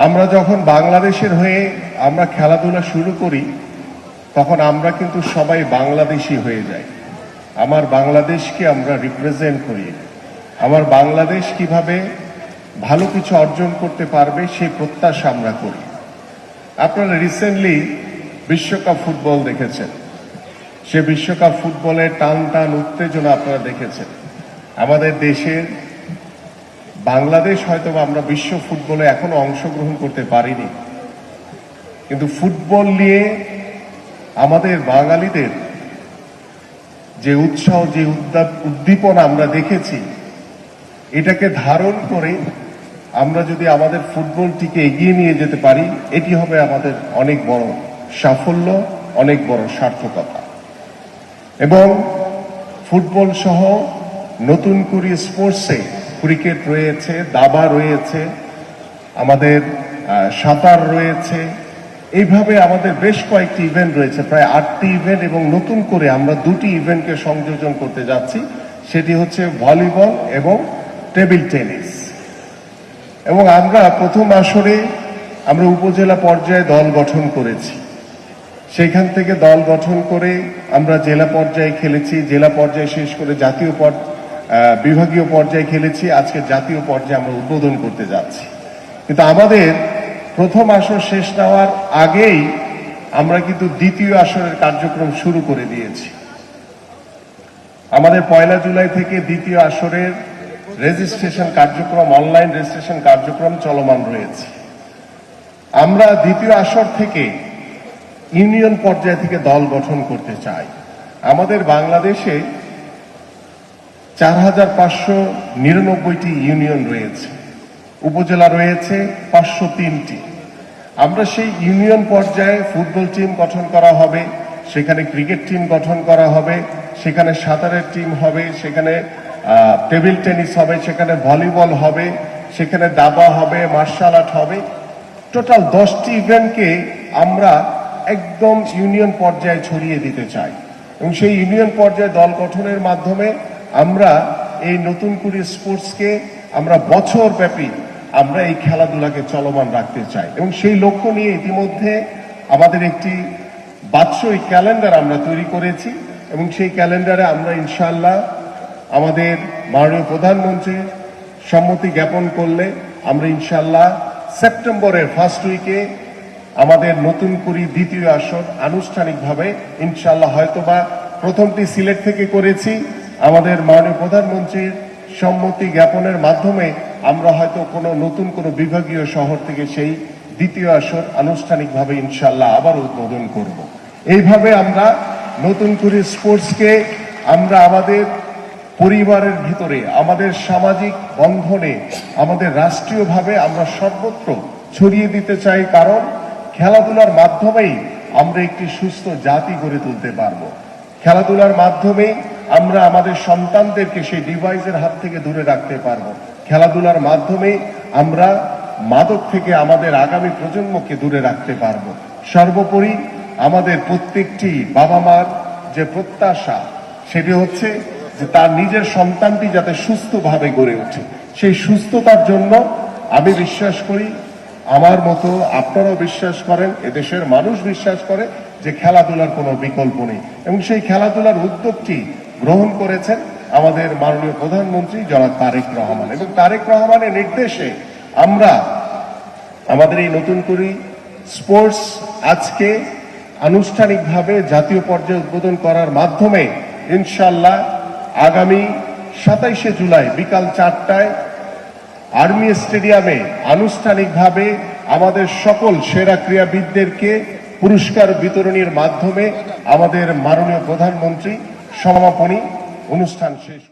আমরা যখন বাংলাদেশের হয়ে আমরা খেলাধুলা শুরু করি তখন আমরা কিন্তু সবাই বাংলাদেশি হয়ে যাই। আমার বাংলাদেশকে আমরা রিপ্রেজেন্ট করি, আমার বাংলাদেশ কিভাবে ভালো কিছু অর্জন করতে পারবে সেই প্রত্যাশা আমরা করি। আপনারা রিসেন্টলি বিশ্বকাপ ফুটবল দেখেছেন, সে বিশ্বকাপ ফুটবলের টান টান উত্তেজনা আপনারা দেখেছেন। আমাদের দেশের বাংলাদেশ হয়তো আমরা বিশ্ব ফুটবলে এখনো অংশগ্রহণ করতে পারিনি, কিন্তু ফুটবল নিয়ে আমাদের বাঙালিদের যে উৎসাহ, যে উদ্দীপনা আমরা দেখেছি, এটাকে ধারণ করে আমরা যদি আমাদের ফুটবলটিকে এগিয়ে নিয়ে যেতে পারি, এটি হবে আমাদের অনেক বড় সাফল্য, অনেক বড় সার্থকতা। এবং ফুটবল সহ নতুন করে স্পোর্টসে ক্রিকেট রয়েছে, দাবা রয়েছে, আমাদের সাঁতার রয়েছে, এইভাবে আমাদের বেশ কয়েকটি ইভেন্ট রয়েছে, প্রায় 8টি ইভেন্ট, এবং নতুন করে আমরা 2টি ইভেন্টকে সংযোজন করতে যাচ্ছি, সেটি হচ্ছে ভলিবল এবং টেবিল টেনিস। এবং আমরা প্রথম আসরে আমরা উপজেলা পর্যায়ে দল গঠন করেছি, সেখান থেকে দল গঠন করে আমরা জেলা পর্যায়ে খেলেছি, জেলা পর্যায়ে শেষ করে জাতীয় বিভাগীয় পর্যায়ে খেলেছি, আজকে জাতীয় পর্যায়ে আমরা উদ্বোধন করতে যাচ্ছি। কিন্তু আমাদের প্রথম আসর শেষ নেওয়ার আগেই আমরা কিন্তু দ্বিতীয় আসরের কার্যক্রম শুরু করে দিয়েছি। আমাদের 1 জুলাই থেকে দ্বিতীয় আসরের রেজিস্ট্রেশন কার্যক্রম, অনলাইন রেজিস্ট্রেশন কার্যক্রম চলমান রয়েছে। আমরা দ্বিতীয় আসর থেকে ইউনিয়ন পর্যায় থেকে দল গঠন করতে চাই। আমাদের বাংলাদেশে 4599টি ইউনিয়ন রয়েছে, উপজেলা রয়েছে 503টি। আমরা সেই ইউনিয়ন পর্যায়ে ফুটবল টিম গঠন করা হবে, সেখানে ক্রিকেট টিম গঠন করা হবে, সেখানে সাঁতারের টিম হবে, সেখানে টেবিল টেনিস হবে, সেখানে ভলিবল হবে, সেখানে দাবা হবে, মার্শাল আর্ট হবে। টোটাল 10টি ইভেন্টকে আমরা একদম ইউনিয়ন পর্যায়ে ছড়িয়ে দিতে চাই, এবং সেই ইউনিয়ন পর্যায়ে দল গঠনের মাধ্যমে আমরা এই নতুন করে স্পোর্টসকে আমরা বছর ব্যাপী আমরা এই খেলাধুলাকে চলমান রাখতে চাই। এবং সেই লক্ষ্য নিয়ে ইতিমধ্যে আমাদের একটি বাৎসরিক ক্যালেন্ডার আমরা তৈরি করেছি, এবং সেই ক্যালেন্ডারে আমরা ইনশাআল্লাহ আমাদের মাননীয় প্রধানমন্ত্রীর সম্মতি জ্ঞাপন করলে আমরা ইনশাআল্লাহ সেপ্টেম্বরের ফার্স্ট উইকে আমাদের নতুন করে দ্বিতীয় আসর আনুষ্ঠানিকভাবে ইনশাআল্লাহ, হয়তোবা প্রথমটি সিলেট থেকে করেছি, আমাদের মাননীয় প্রধানমন্ত্রীর সম্মতি জ্ঞাপনের মাধ্যমে আমরা হয়তো কোনো নতুন কোনো বিভাগীয় শহর থেকে সেই দ্বিতীয় আসর আনুষ্ঠানিকভাবে ইনশাআল্লাহ আবার উদ্বোধন করব। এইভাবে আমরা নতুন করে স্পোর্টসকে আমরা আমাদের পরিবারের ভিতরে, আমাদের সামাজিক বন্ধনে, আমাদের রাষ্ট্রীয়ভাবে আমরা সর্বত্র ছড়িয়ে দিতে চাই, কারণ খেলাধুলার মাধ্যমেই আমরা একটি সুস্থ জাতি গড়ে তুলতে পারব। খেলাধুলার মাধ্যমে আমরা আমাদের সন্তানদেরকে সেই ডিভাইসের হাত থেকে দূরে রাখতে পারব। খেলাধুলার মাধ্যমে আমরা মাদক থেকে আমাদের আগামী প্রজন্মকে দূরে রাখতে পারব। সর্বোপরি আমাদের প্রত্যেকটি বাবা মার যে প্রত্যাশা, সেটি হচ্ছে যে তার নিজের সন্তানটি যাতে সুস্থভাবে গড়ে ওঠে। সেই সুস্থতার জন্য আমি বিশ্বাস করি, আমার মতো আপনারাও বিশ্বাস করেন, এদেশের মানুষ বিশ্বাস করে যে খেলাধুলার কোনো বিকল্প নেই, এবং সেই খেলাধুলার উদ্যোগটি গ্রহণ করেছেন আমাদের মাননীয় প্রধানমন্ত্রী জনাব তারেক রহমান। এবং তারেক রহমানের নির্দেশে আমরা আমাদের এই নতুন করে স্পোর্টস আজকে আনুষ্ঠানিকভাবে জাতীয় পর্যায়ে উদ্বোধন করার মাধ্যমে ইনশাআল্লাহ আগামী 27শে জুলাই বিকাল 4টায় আর্মি স্টেডিয়ামে আনুষ্ঠানিকভাবে আমাদের সকল সেরা ক্রীড়াবিদদেরকে পুরস্কার বিতরণের মাধ্যমে আমাদের মাননীয় প্রধানমন্ত্রী সমাপনী অনুষ্ঠান শেষ